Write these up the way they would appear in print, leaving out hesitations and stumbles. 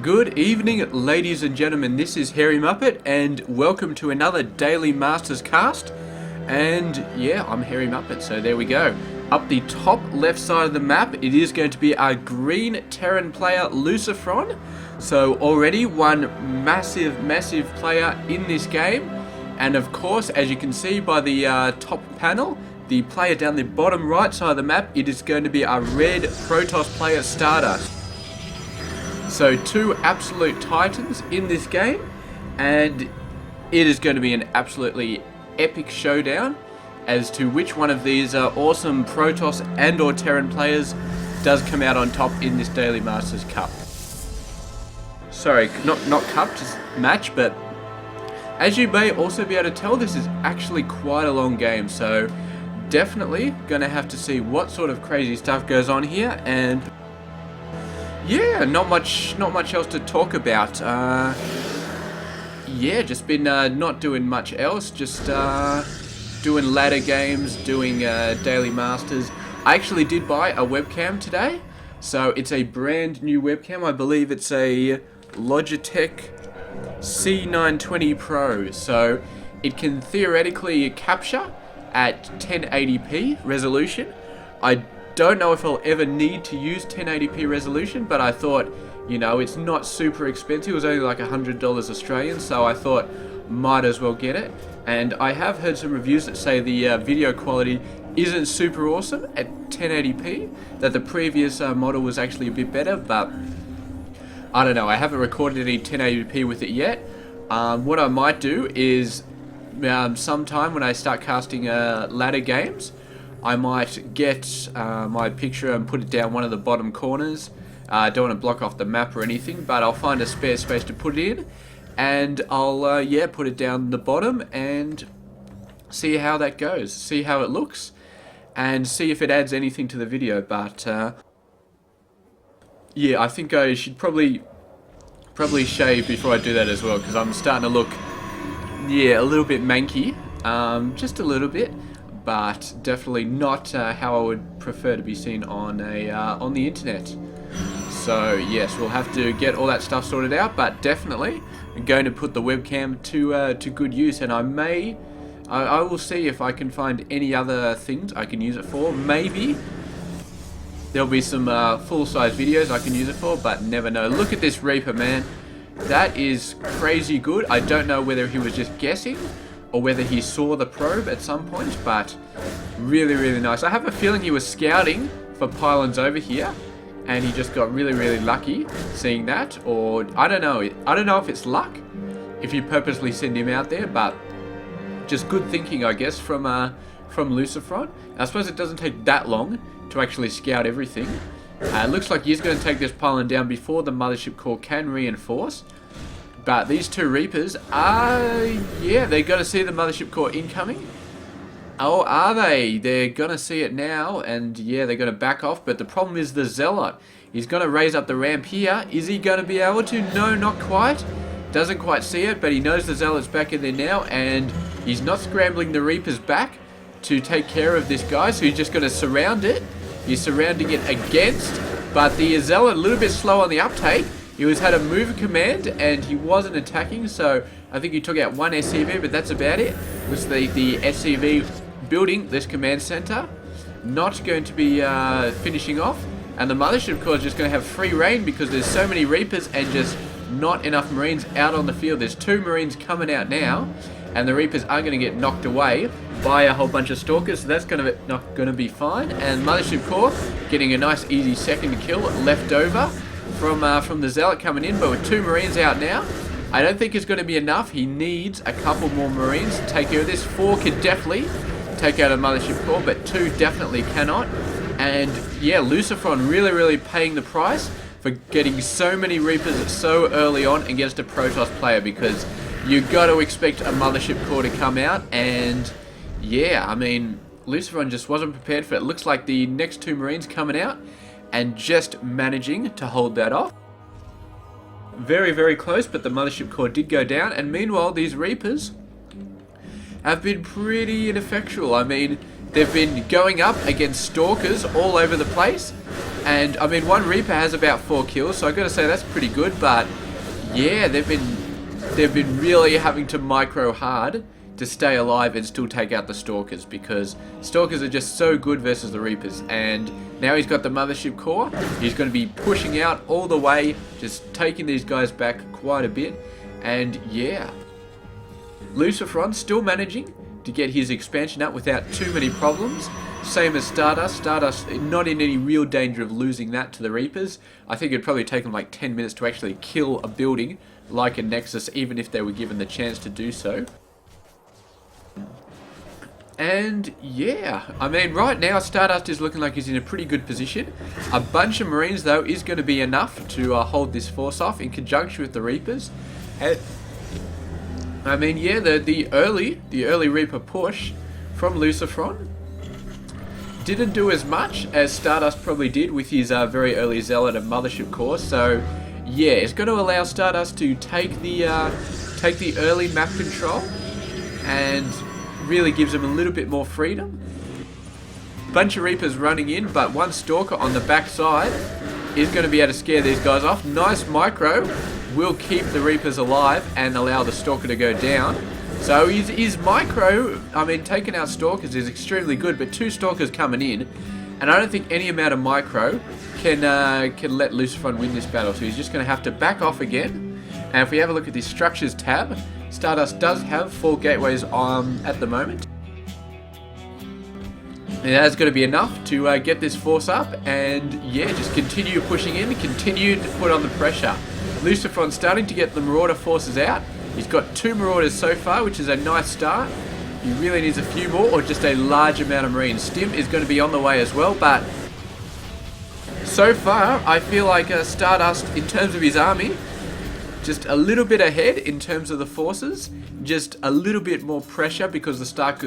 Good evening, ladies and gentlemen. This is Hairy Muppet, and welcome to another Daily Masters cast. And yeah, I'm Hairy Muppet, so there we go. Up the top left side of the map, it is going to be our green Terran player, LucifroN. So already one massive player in this game. And of course, as you can see by the top panel, the player down the bottom right side of the map, it is going to be our red Protoss player, Stardust. So two absolute titans in this game, and it is going to be an absolutely epic showdown as to which one of these awesome Protoss and or Terran players does come out on top in this Daily Masters Cup. Sorry, not cup, just match, but as you may also be able to tell, this is actually quite a long game, so definitely going to have to see what sort of crazy stuff goes on here. And yeah, not much else to talk about. Yeah, just been not doing much else. Just doing ladder games, doing Daily Masters. I actually did buy a webcam today, so it's a brand new webcam. I believe it's a Logitech C920 Pro. So it can theoretically capture at 1080p resolution. I don't know if I'll ever need to use 1080p resolution, but I thought, you know, it's not super expensive. It was only like $100 Australian, so I thought might as well get it. And I have heard some reviews that say the video quality isn't super awesome at 1080p, that the previous model was actually a bit better, but I don't know. I haven't recorded any 1080p with it yet. What I might do is sometime when I start casting ladder games, I might get my picture and put it down one of the bottom corners. I don't want to block off the map or anything, but I'll find a spare space to put it in, and I'll yeah, put it down the bottom and see how that goes, see how it looks, and see if it adds anything to the video. But yeah, I think I should probably shave before I do that as well, because I'm starting to look, yeah, a little bit manky, just a little bit. But definitely not how I would prefer to be seen on the internet. So yes, we'll have to get all that stuff sorted out. But definitely, I'm going to put the webcam to good use, and I will see if I can find any other things I can use it for. Maybe there'll be some full-size videos I can use it for, but never know. Look at this Reaper, man. That is crazy good. I don't know whether he was just guessing or whether he saw the probe at some point, but really nice. I have a feeling he was scouting for pylons over here, and he just got really lucky seeing that, or I don't know if it's luck, if you purposely send him out there, but just good thinking, I guess, from LucifroN. I suppose it doesn't take that long to actually scout everything. It looks like he's going to take this pylon down before the mothership core can reinforce. But these two Reapers are, yeah, they're going to see the mothership core incoming. Oh, are they? They're going to see it now, and yeah, they're going to back off. But the problem is the Zealot. He's going to raise up the ramp here. Is he going to be able to? No, not quite. Doesn't quite see it, but he knows the Zealot's back in there now, and he's not scrambling the Reapers back to take care of this guy, so he's just going to surround it. He's surrounding it against, but the Zealot a little bit slow on the uptake. He had a move command, and he wasn't attacking, so I think he took out one SCV, but that's about it. Looks like the SCV building this command center, not going to be finishing off, and the mothership core is just going to have free reign because there's so many Reapers and just not enough Marines out on the field. There's two Marines coming out now, and the Reapers are going to get knocked away by a whole bunch of Stalkers, so that's not going to be fine. And mothership core getting a nice easy second kill left over from the Zealot coming in, but with two Marines out now, I don't think it's going to be enough. He needs a couple more Marines to take care of this. 4 can definitely take out a mothership core, but 2 definitely cannot. And yeah, LucifroN really paying the price for getting so many Reapers so early on against a Protoss player, because you got to expect a mothership core to come out, and yeah, I mean, LucifroN just wasn't prepared for it. It looks like the next 2 Marines coming out and just managing to hold that off. Very close, but the mothership core did go down, and meanwhile these Reapers have been pretty ineffectual. I mean, they've been going up against Stalkers all over the place. And, I mean, one Reaper has about 4 kills, so I've got to say that's pretty good. But, yeah, they've been really having to micro hard to stay alive and still take out the Stalkers, because Stalkers are just so good versus the Reapers. And now he's got the Mothership Core. He's going to be pushing out all the way, just taking these guys back quite a bit. And yeah, LucifroN still managing to get his expansion up without too many problems. Same as Stardust. Stardust not in any real danger of losing that to the Reapers. I think it'd probably take them like 10 minutes to actually kill a building like a Nexus, even if they were given the chance to do so. And yeah, I mean, right now Stardust is looking like he's in a pretty good position. A bunch of Marines though is going to be enough to hold this force off in conjunction with the Reapers. And, I mean, yeah, the early Reaper push from LucifroN didn't do as much as Stardust probably did with his very early Zealot and Mothership Core. So yeah, it's going to allow Stardust to take the early map control, and really gives him a little bit more freedom. Bunch of Reapers running in, but one Stalker on the back side is going to be able to scare these guys off. Nice micro will keep the Reapers alive and allow the Stalker to go down. So his micro, I mean, taking out Stalkers is extremely good, but 2 Stalkers coming in, and I don't think any amount of micro can let LucifroN win this battle. So he's just going to have to back off again. And if we have a look at the Structures tab, Stardust does have 4 gateways at the moment. And that's going to be enough to get this force up, and yeah, just continue pushing in, continue to put on the pressure. LucifroN starting to get the Marauder forces out. He's got 2 Marauders so far, which is a nice start. He really needs a few more, or just a large amount of Marines. Stim is going to be on the way as well, but so far I feel like Stardust, in terms of his army, just a little bit ahead in terms of the forces, just a little bit more pressure because the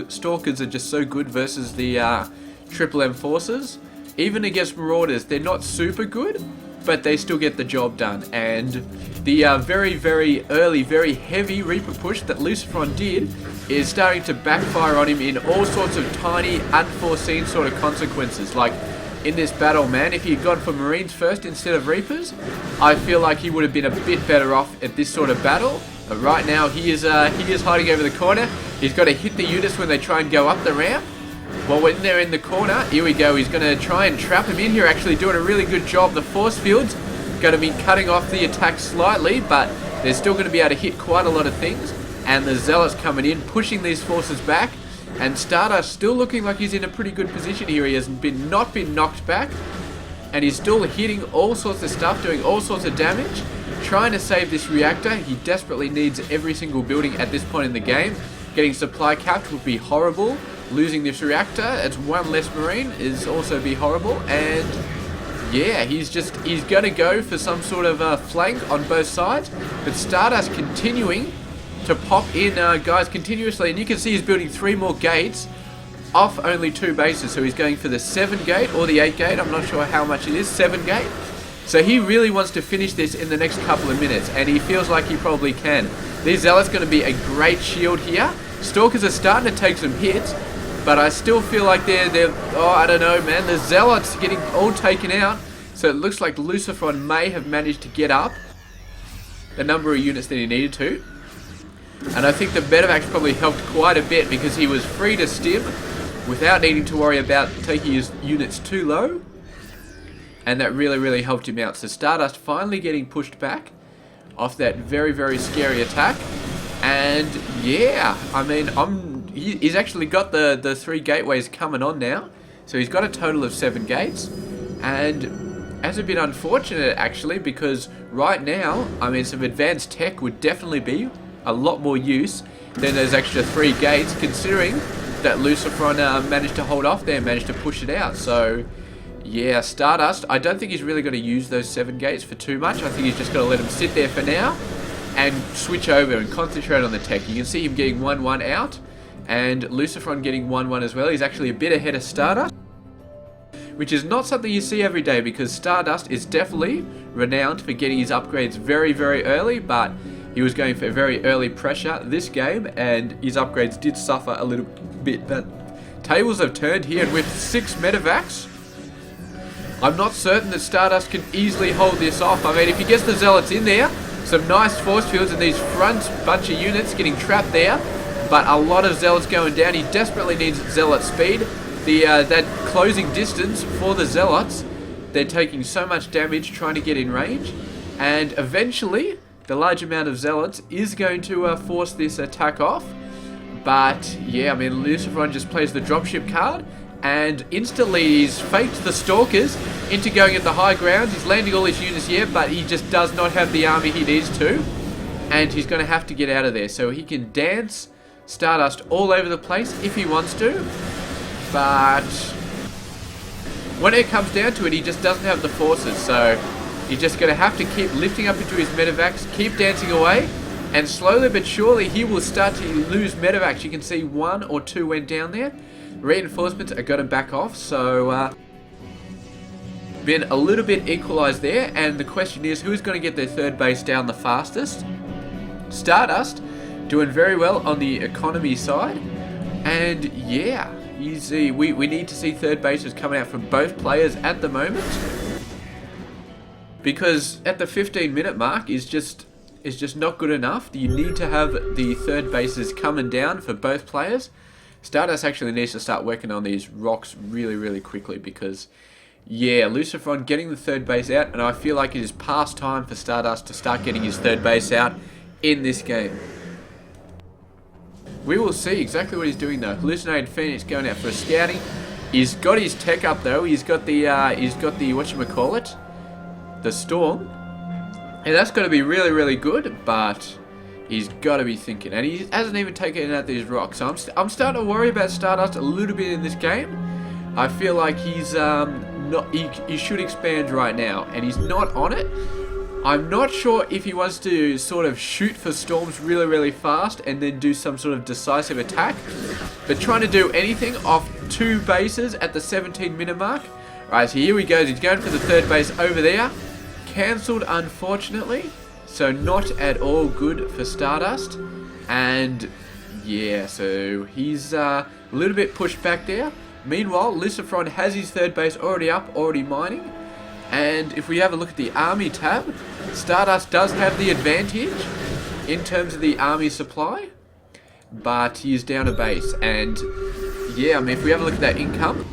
Stalkers are just so good versus the Triple M forces. Even against Marauders, they're not super good, but they still get the job done. And the very, very early, very heavy Reaper push that LucifroN did is starting to backfire on him in all sorts of tiny, unforeseen sort of consequences. Like, in this battle, man, if he had gone for Marines first instead of Reapers, I feel like he would have been a bit better off at this sort of battle. But right now, he is hiding over the corner. He's got to hit the units when they try and go up the ramp. Well, when they're in the corner, here we go. He's going to try and trap him in here, actually doing a really good job. The force field's going to be cutting off the attack slightly, but they're still going to be able to hit quite a lot of things. And the Zealots coming in, pushing these forces back. And Stardust still looking like he's in a pretty good position here. He has not been knocked back, and he's still hitting all sorts of stuff, doing all sorts of damage, trying to save this reactor. He desperately needs every single building at this point in the game. Getting supply capped would be horrible. Losing this reactor as 1 less Marine is also be horrible. And yeah, he's going to go for some sort of flank on both sides, but Stardust continuing to pop in guys continuously, and you can see he's building 3 more gates off only 2 bases. So he's going for the 7 gate or the 8 gate, I'm not sure how much it is, 7 gate. So he really wants to finish this in the next couple of minutes, and he feels like he probably can. These Zealots going to be a great shield here. Stalkers are starting to take some hits, but I still feel like they're oh, I don't know, man, the Zealots getting all taken out. So it looks like LucifroN may have managed to get up the number of units that he needed to. And I think the medevac probably helped quite a bit because he was free to stim without needing to worry about taking his units too low. And that really, really helped him out. So Stardust finally getting pushed back off that very, very scary attack. And yeah, I mean, he's actually got the 3 gateways coming on now. So he's got a total of 7 gates. And that's a bit unfortunate actually, because right now, I mean, some advanced tech would definitely be a lot more use than those extra 3 gates, considering that LucifroN managed to hold off there, managed to push it out. So yeah, Stardust, I don't think he's really going to use those 7 gates for too much. I think he's just going to let them sit there for now and switch over and concentrate on the tech. You can see him getting 1-1 out, and LucifroN getting 1-1 as well. He's actually a bit ahead of Stardust, which is not something you see every day, because Stardust is definitely renowned for getting his upgrades very, very early, but he was going for very early pressure this game, and his upgrades did suffer a little bit. But tables have turned here, and with 6 medevacs, I'm not certain that Stardust can easily hold this off. I mean, if he gets the Zealots in there, some nice force fields and these front bunch of units getting trapped there, but a lot of Zealots going down. He desperately needs Zealot speed. That closing distance for the Zealots, they're taking so much damage trying to get in range, and eventually the large amount of Zealots is going to force this attack off. But yeah, I mean, LucifroN just plays the dropship card, and instantly he's faked the Stalkers into going at the high ground. He's landing all his units here, but he just does not have the army he needs to, and he's going to have to get out of there. So he can dance Stardust all over the place if he wants to, but when it comes down to it, he just doesn't have the forces. So he's just going to have to keep lifting up into his medevacs, keep dancing away, and slowly but surely he will start to lose medevacs. You can see 1 or 2 went down there. Reinforcements are going to back off, so been a little bit equalised there, and the question is, who's going to get their third base down the fastest? Stardust doing very well on the economy side, and yeah, we need to see third bases coming out from both players at the moment, because at the 15-minute mark is just not good enough. You need to have the third bases coming down for both players. Stardust actually needs to start working on these rocks really, really quickly, because yeah, LucifroN getting the third base out, and I feel like it is past time for Stardust to start getting his third base out in this game. We will see exactly what he's doing though. Hallucinated Phoenix going out for a scouting. He's got his tech up though. He's got the whatchamacallit, the Storm, and that's got to be really, really good. But he's got to be thinking, and he hasn't even taken out these rocks. So I'm starting to worry about Stardust a little bit in this game. I feel like he's he should expand right now, and he's not on it. I'm not sure if he wants to sort of shoot for storms really, really fast and then do some sort of decisive attack, but trying to do anything off 2 bases at the 17-minute mark. Alright, so here he goes. He's going for the third base over there. Cancelled, unfortunately. So not at all good for Stardust. And yeah, so he's a little bit pushed back there. Meanwhile, LucifroN has his third base already up, already mining. And if we have a look at the army tab, Stardust does have the advantage in terms of the army supply, but he is down a base. And yeah, I mean, if we have a look at that income,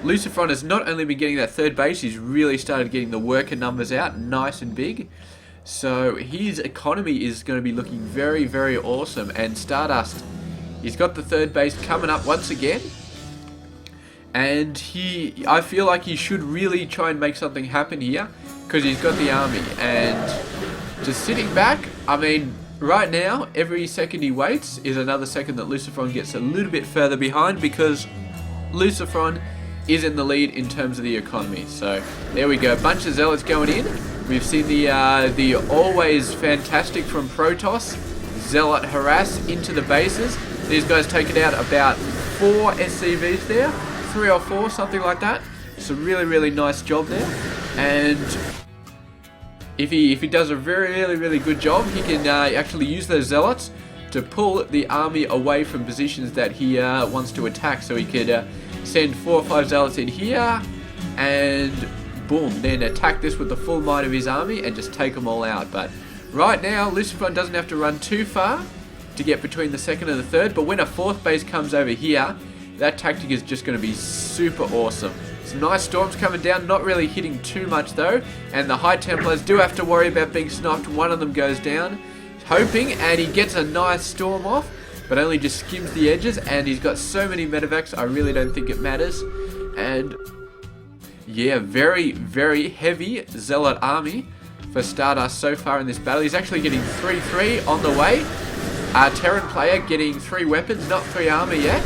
LucifroN has not only been getting that third base, he's really started getting the worker numbers out nice and big. So his economy is going to be looking very, very awesome. And Stardust, he's got the third base coming up once again. And I feel like he should really try and make something happen here, because he's got the army. And just sitting back, I mean, right now, every second he waits is another second that LucifroN gets a little bit further behind, because LucifroN is in the lead in terms of the economy. So there we go, a bunch of Zealots going in. We've seen the always fantastic from Protoss Zealot harass into the bases. These guys taking out about 4 SCVs there. 3 or 4, something like that. It's a really, really nice job there. And if he does a really, really good job, he can actually use those Zealots to pull the army away from positions that he wants to attack. So he could send 4 or 5 Zealots in here, and boom, then attack this with the full might of his army and just take them all out. But right now, LucifroN doesn't have to run too far to get between the second and the third, but when a 4th base comes over here, that tactic is just going to be super awesome. Some nice storms coming down, not really hitting too much though, and the High Templars do have to worry about being sniped. One of them goes down, hoping, and he gets a nice storm off, but only just skims the edges, and he's got so many medevacs, I really don't think it matters. And yeah, very, very heavy Zealot army for Stardust so far in this battle. He's actually getting 3-3 on the way. Terran player getting 3 weapons, not 3 armor yet.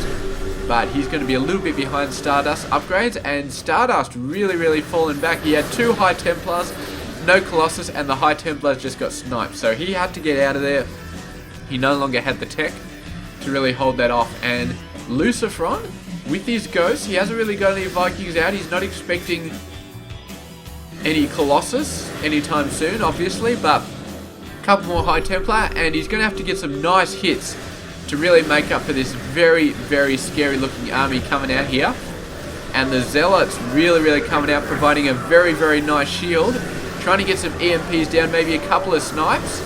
But he's going to be a little bit behind Stardust upgrades, and Stardust really, really fallen back. He had 2 High Templars, no Colossus, and the High Templars just got sniped. So he had to get out of there. He no longer had the tech to really hold that off. And LucifroN, with his ghosts, he hasn't really got any Vikings out. He's not expecting any Colossus anytime soon, obviously, but a couple more High Templar, and he's going to have to get some nice hits to really make up for this very, very scary looking army coming out here. And the Zealots really coming out, providing a very, very nice shield. Trying to get some EMPs down, maybe a couple of snipes.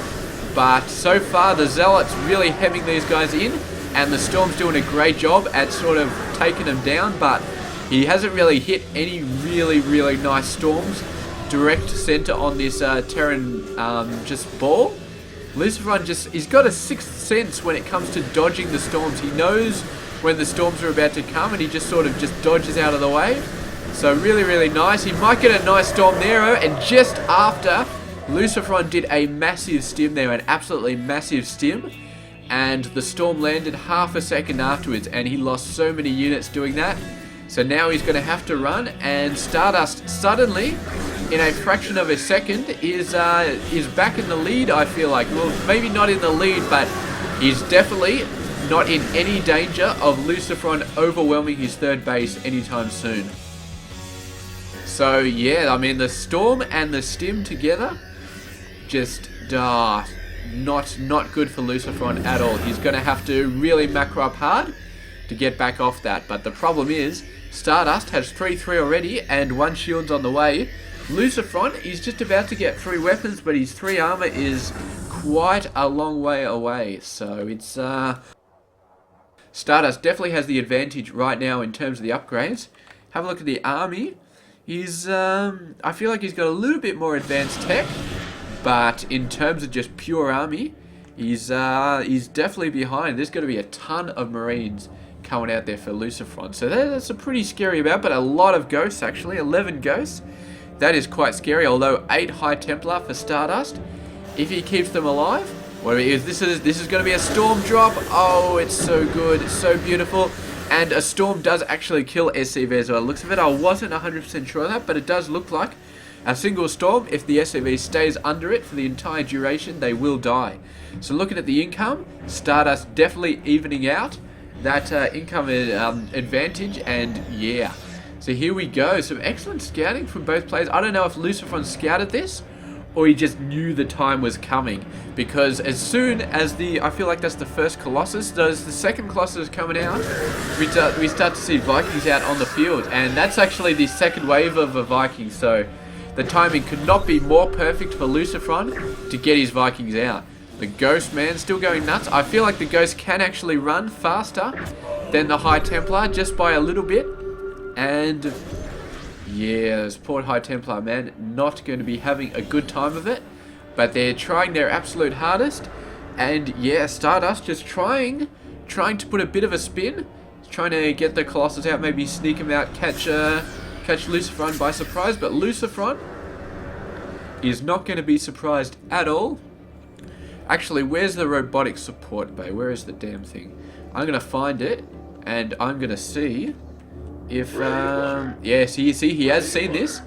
But so far, the Zealots really hemming these guys in. And the Storm's doing a great job at sort of taking them down. But he hasn't really hit any really nice Storms direct center on this Terran just ball. LucifroN he's got a sixth sense when it comes to dodging the Storms. He knows when the Storms are about to come, and he just sort of dodges out of the way. So really nice. He might get a nice Storm there, and just after, LucifroN did a massive stim there, an absolutely massive stim, and the Storm landed half a second afterwards, and he lost so many units doing that. So now he's going to have to run, and Stardust suddenly, in a fraction of a second, is back in the lead, I feel like. Well, maybe not in the lead, but he's definitely not in any danger of LucifroN overwhelming his third base anytime soon. So yeah, I mean, the Storm and the Stim together, just not good for LucifroN at all. He's going to have to really macro up hard to get back off that. But the problem is, Stardust has 3-3 already, and 1 shield's on the way. LucifroN is just about to get 3 weapons, but his 3 armor is quite a long way away. So it's Stardust definitely has the advantage right now in terms of the upgrades. Have a look at the army. He's I feel like he's got a little bit more advanced tech, but in terms of just pure army, he's definitely behind. There's going to be a ton of Marines coming out there for LucifroN. So that's a pretty scary amount, but a lot of ghosts actually, 11 ghosts. That is quite scary, although 8 High Templar for Stardust. If he keeps them alive, this is going to be a Storm drop. Oh, it's so good, it's so beautiful. And a Storm does actually kill SCV as well. Looks of it, I wasn't 100% sure of that, but it does look like a single Storm. If the SCV stays under it for the entire duration, they will die. So looking at the income, Stardust definitely evening out that income advantage, and yeah. So here we go, some excellent scouting from both players. I don't know if LucifroN scouted this, or he just knew the time was coming, because as soon as I feel like that's the first Colossus, as the second Colossus coming out, we start to see Vikings out on the field, and that's actually the second wave of a Viking, so the timing could not be more perfect for LucifroN to get his Vikings out. The Ghost, man, still going nuts. I feel like the Ghost can actually run faster than the High Templar, just by a little bit, and yeah, those poor High Templar, man, not going to be having a good time of it. But they're trying their absolute hardest. And yeah, Stardust just trying to put a bit of a spin. Trying to get the Colossus out, maybe sneak him out, catch LucifroN by surprise. But LucifroN is not going to be surprised at all. Actually, where's the robotic support bay? Where is the damn thing? I'm going to find it, and I'm going to see if, yeah, see, he has seen this.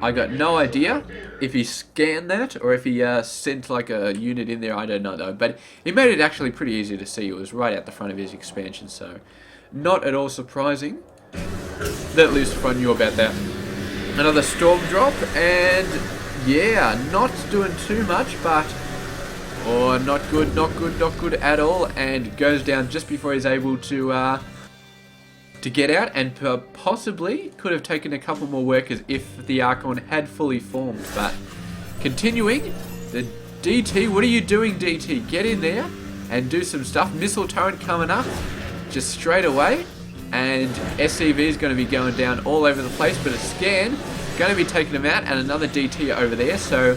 I got no idea if he scanned that or if he sent like a unit in there. I don't know though, but he made it actually pretty easy to see. It was right at the front of his expansion, so not at all surprising that LucifroN knew about that. Another Storm drop, and yeah, not doing too much, but oh, not good at all, and goes down just before he's able to get out, and possibly could have taken a couple more workers if the Archon had fully formed. But continuing, the DT, what are you doing, DT? Get in there and do some stuff. Missile turret coming up just straight away, and SCV is going to be going down all over the place, but a scan going to be taking him out, and another DT over there. So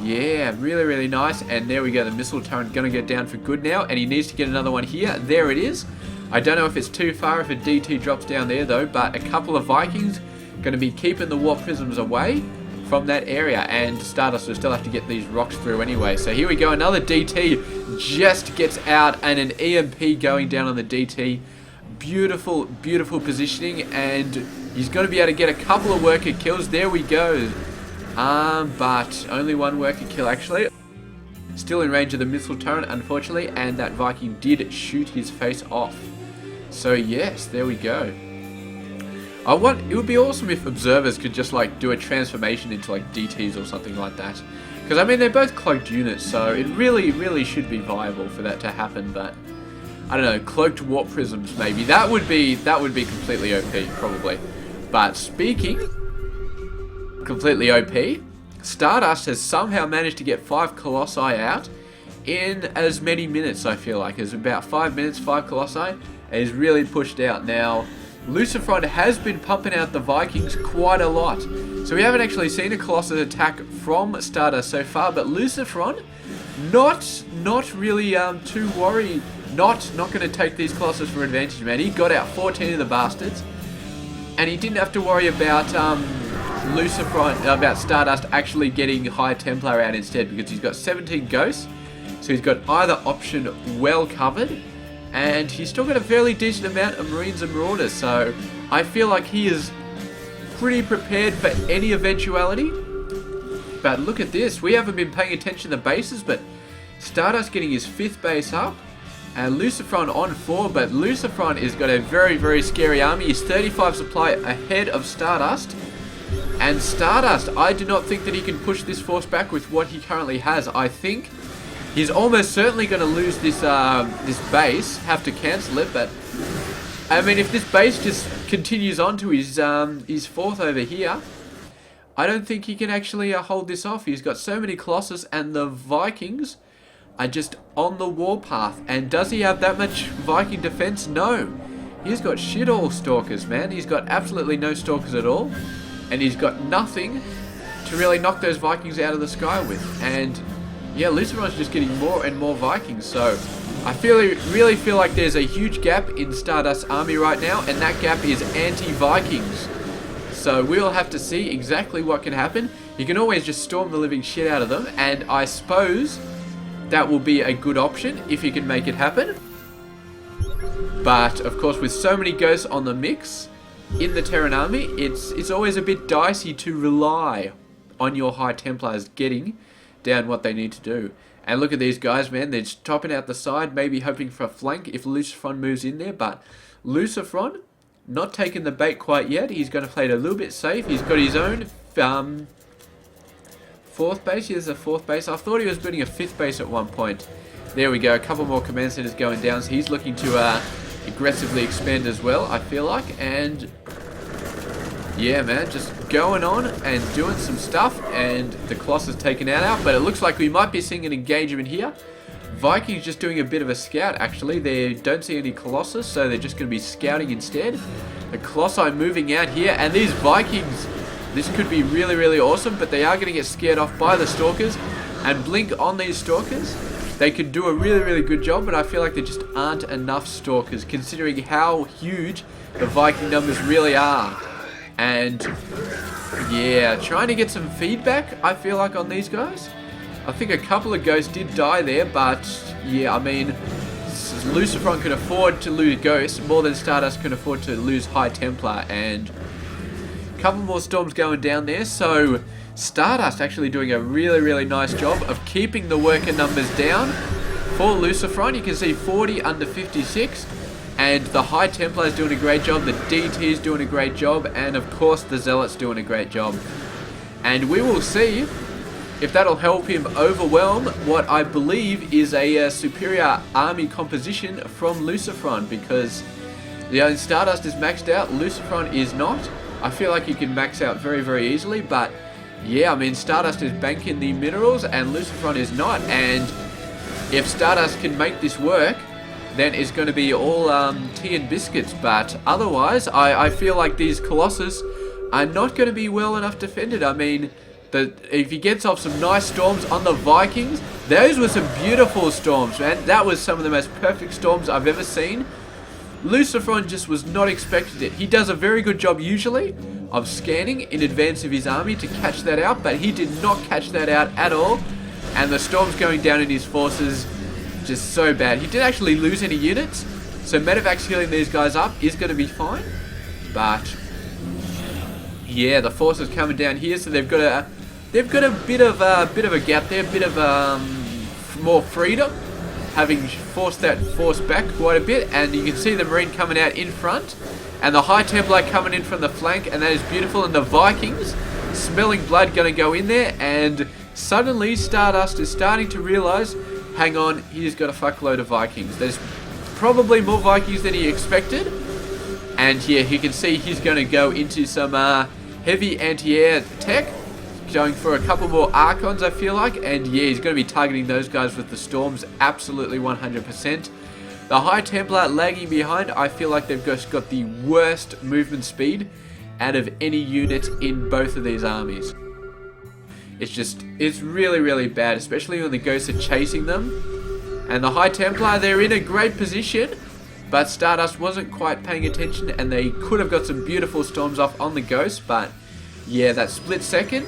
yeah, really nice. And there we go, the missile turret going to get down for good now, and he needs to get another one here. There it is. I don't know if it's too far if a DT drops down there though, but a couple of Vikings going to be keeping the warp prisms away from that area, and Stardust will still have to get these rocks through anyway. So here we go, another DT just gets out, and an EMP going down on the DT. Beautiful positioning, and he's going to be able to get a couple of worker kills. There we go. But only one worker kill actually. Still in range of the missile turret, unfortunately, and that Viking did shoot his face off. So yes, there we go. It would be awesome if observers could just like do a transformation into like DTs or something like that. Because I mean they're both cloaked units, so it really should be viable for that to happen. But I don't know, cloaked warp prisms maybe. That would be completely OP probably. But speaking completely OP, Stardust has somehow managed to get 5 Colossi out in as many minutes. I feel like it's about 5 minutes, 5 Colossi, and he's really pushed out now. LucifroN has been pumping out the Vikings quite a lot. So we haven't actually seen a Colossus attack from Stardust so far, but LucifroN not really too worried. Not going to take these Colossus for advantage, man. He got out 14 of the bastards, and he didn't have to worry about about Stardust actually getting High Templar out instead, because he's got 17 ghosts, so he's got either option well covered. And he's still got a fairly decent amount of Marines and Marauders, so I feel like he is pretty prepared for any eventuality. But look at this, we haven't been paying attention to the bases, but Stardust getting his 5th base up, and LucifroN on 4, but LucifroN has got a very scary army. He's 35 supply ahead of Stardust, and Stardust, I do not think that he can push this force back with what he currently has. I think he's almost certainly going to lose this this base, have to cancel it, but I mean if this base just continues on to his 4th over here, I don't think he can actually hold this off. He's got so many Colossus, and the Vikings are just on the warpath. And does he have that much Viking defense? No. He's got shit all Stalkers, man. He's got absolutely no Stalkers at all, and he's got nothing to really knock those Vikings out of the sky with. And yeah, LucifroN's just getting more and more Vikings, so I really feel like there's a huge gap in Stardust's army right now, and that gap is anti-Vikings. So we'll have to see exactly what can happen. You can always just storm the living shit out of them, and I suppose that will be a good option if you can make it happen. But of course, with so many ghosts on the mix in the Terran army, it's always a bit dicey to rely on your High Templars getting down what they need to do. And look at these guys, man. They're just topping out the side, maybe hoping for a flank if LucifroN moves in there. But LucifroN not taking the bait quite yet. He's going to play it a little bit safe. He's got his own 4th base. Here's a 4th base. I thought he was building a 5th base at one point. There we go. A couple more command centers going down. So he's looking to aggressively expand as well, I feel like. And yeah, man, just going on and doing some stuff, and the Colossus taken out, but it looks like we might be seeing an engagement here. Vikings just doing a bit of a scout, actually. They don't see any Colossus, so they're just going to be scouting instead. The Colossi moving out here, and these Vikings, this could be really awesome, but they are going to get scared off by the Stalkers, and blink on these Stalkers. They could do a really good job, but I feel like there just aren't enough Stalkers, considering how huge the Viking numbers really are. And yeah, trying to get some feedback, I feel like, on these guys. I think a couple of ghosts did die there, but yeah, I mean, LucifroN can afford to lose ghosts more than Stardust can afford to lose High Templar. And a couple more storms going down there, so Stardust actually doing a really nice job of keeping the worker numbers down for LucifroN. You can see 40 under 56. And the High Templar is doing a great job, the DT is doing a great job, and of course the Zealot's doing a great job. And we will see if that'll help him overwhelm what I believe is a superior army composition from LucifroN, because the Stardust is maxed out, LucifroN is not. I feel like he can max out very easily, but yeah, I mean, Stardust is banking the minerals and LucifroN is not, and if Stardust can make this work, then it's going to be all tea and biscuits. But otherwise, I feel like these Colossus are not going to be well enough defended. I mean, if he gets off some nice storms on the Vikings, those were some beautiful storms, man. That was some of the most perfect storms I've ever seen. LucifroN just was not expecting it. He does a very good job usually of scanning in advance of his army to catch that out, but he did not catch that out at all. And the storms going down in his forces, just so bad. He didn't actually lose any units, so Medevacs healing these guys up is going to be fine. But yeah, the forces coming down here, so they've got a bit of a gap there, a bit of more freedom, having forced that force back quite a bit. And you can see the Marine coming out in front, And the High Templar coming in from the flank, and that is beautiful. And the Vikings, smelling blood, going to go in there. And suddenly Stardust is starting to realise, hang on, he's got a fuckload of Vikings. There's probably more Vikings than he expected. And yeah, you can see he's going to go into some heavy anti-air tech. Going for a couple more Archons, I feel like. And yeah, he's going to be targeting those guys with the Storms, absolutely 100%. The High Templar lagging behind. I feel like they've just got the worst movement speed out of any unit in both of these armies. It's really, really bad, especially when the Ghosts are chasing them. And the High Templar, they're in a great position, but Stardust wasn't quite paying attention, and they could have got some beautiful Storms off on the Ghost, but yeah, that split second,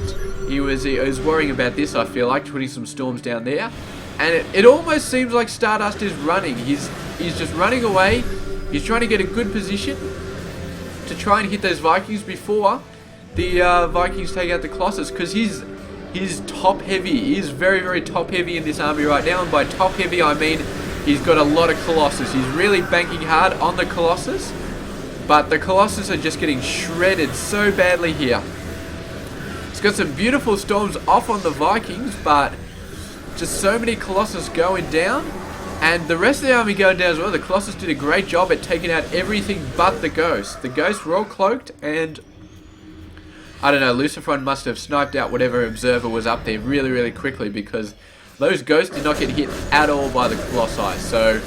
he was worrying about this, I feel like, putting some Storms down there. And it almost seems like Stardust is running. He's just running away. He's trying to get a good position to try and hit those Vikings before the Vikings take out the Colossus, because he's top heavy. He's very, very top heavy in this army right now, and by top heavy I mean he's got a lot of Colossus. He's really banking hard on the Colossus, but the Colossus are just getting shredded so badly here. He's got some beautiful Storms off on the Vikings, but just so many Colossus going down, and the rest of the army going down as well. The Colossus did a great job at taking out everything but the Ghosts. The Ghosts were all cloaked, and I don't know, LucifroN must have sniped out whatever observer was up there really, really quickly, because those Ghosts did not get hit at all by the Colossi. So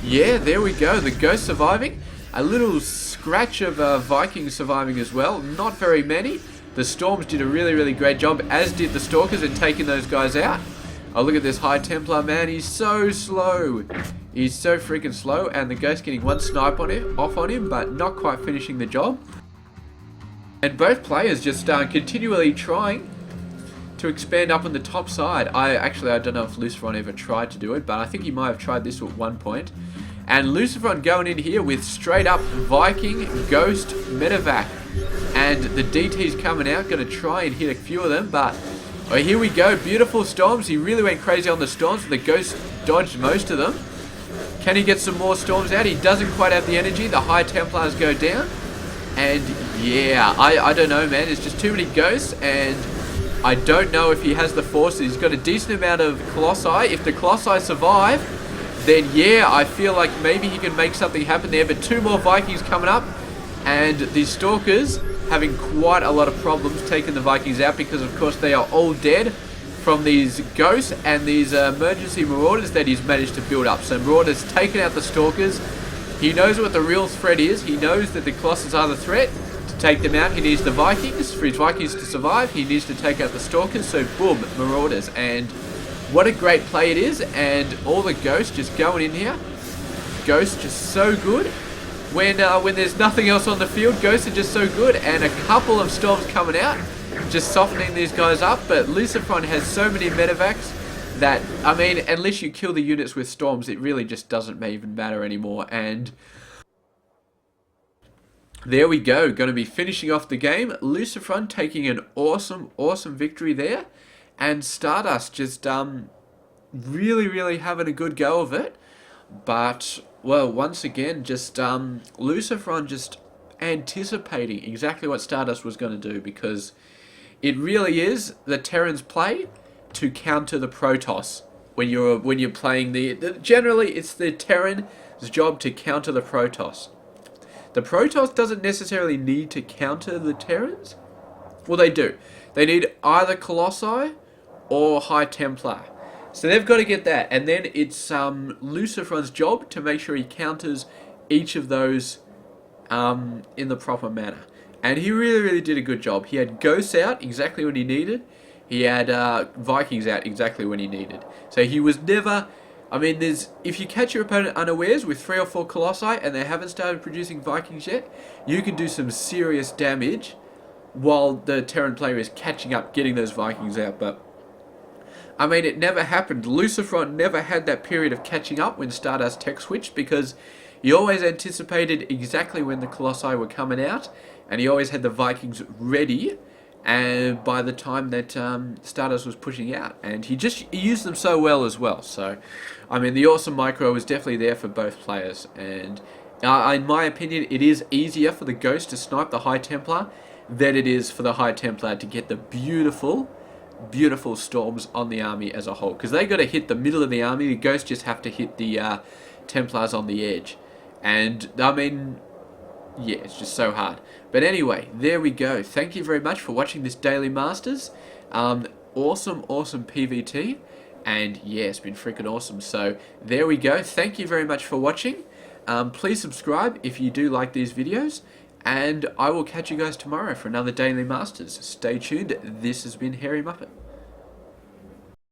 yeah, there we go. The Ghosts surviving. A little scratch of Vikings surviving as well. Not very many. The Storms did a really, really great job, as did the Stalkers, in taking those guys out. Oh, look at this High Templar, man. He's so slow. He's so freaking slow. And the Ghost getting one snipe off on him, but not quite finishing the job. And both players just continually trying to expand up on the top side. I don't know if LucifroN ever tried to do it, but I think he might have tried this at one point. And LucifroN going in here with straight up Viking, Ghost, Medevac. And the DT's coming out, going to try and hit a few of them, but oh, here we go, beautiful Storms. He really went crazy on the Storms, but the Ghost dodged most of them. Can he get some more Storms out? He doesn't quite have the energy. The High Templars go down. And yeah, I don't know, man. There's just too many Ghosts, and I don't know if he has the force. He's got a decent amount of Colossi. If the Colossi survive, then yeah, I feel like maybe he can make something happen there. But two more Vikings coming up, and the Stalkers having quite a lot of problems taking the Vikings out, because of course they are all dead from these Ghosts and these emergency Marauders that he's managed to build up. So Marauders taking out the Stalkers. He knows what the real threat is. He knows that the Colossus are the threat. To take them out, he needs the Vikings. For his Vikings to survive, he needs to take out the Stalkers. So boom, Marauders. And what a great play it is. And all the Ghosts just going in here. Ghosts just so good. When there's nothing else on the field, Ghosts are just so good. And a couple of Storms coming out, just softening these guys up. But LucifroN has so many medevacs that, I mean, unless you kill the units with Storms, it really just doesn't even matter anymore. And there we go. Going to be finishing off the game. LucifroN taking an awesome, awesome victory there. And Stardust just really, really having a good go of it. But, well, once again, just LucifroN just anticipating exactly what Stardust was going to do, because it really is the Terran's play to counter the Protoss. When you're playing generally it's the Terran's job to counter the Protoss. The Protoss doesn't necessarily need to counter the Terrans. Well, they do. They need either Colossi or High Templar. So they've got to get that, and then it's LucifroN's job to make sure he counters each of those in the proper manner. And he really, really did a good job. He had Ghosts out exactly when he needed. He had Vikings out exactly when he needed. So he was never... I mean, if you catch your opponent unawares with 3 or 4 Colossi and they haven't started producing Vikings yet, you can do some serious damage while the Terran player is catching up, getting those Vikings out. But I mean, it never happened. LucifroN never had that period of catching up when Stardust tech switched, because he always anticipated exactly when the Colossi were coming out, and he always had the Vikings ready, and by the time that Stardust was pushing out, and he used them so well as well. So, I mean, the awesome micro was definitely there for both players, and In my opinion, it is easier for the Ghost to snipe the High Templar than it is for the High Templar to get the beautiful, beautiful storms on the army as a whole. Because they got to hit the middle of the army, the Ghosts just have to hit the Templars on the edge. And, I mean, yeah, it's just so hard. But anyway, there we go. Thank you very much for watching this Daily Masters. Awesome PvT. And yeah, it's been freaking awesome. So there we go. Thank you very much for watching. Please subscribe if you do like these videos. And I will catch you guys tomorrow for another Daily Masters. Stay tuned. This has been Hairy Muppet.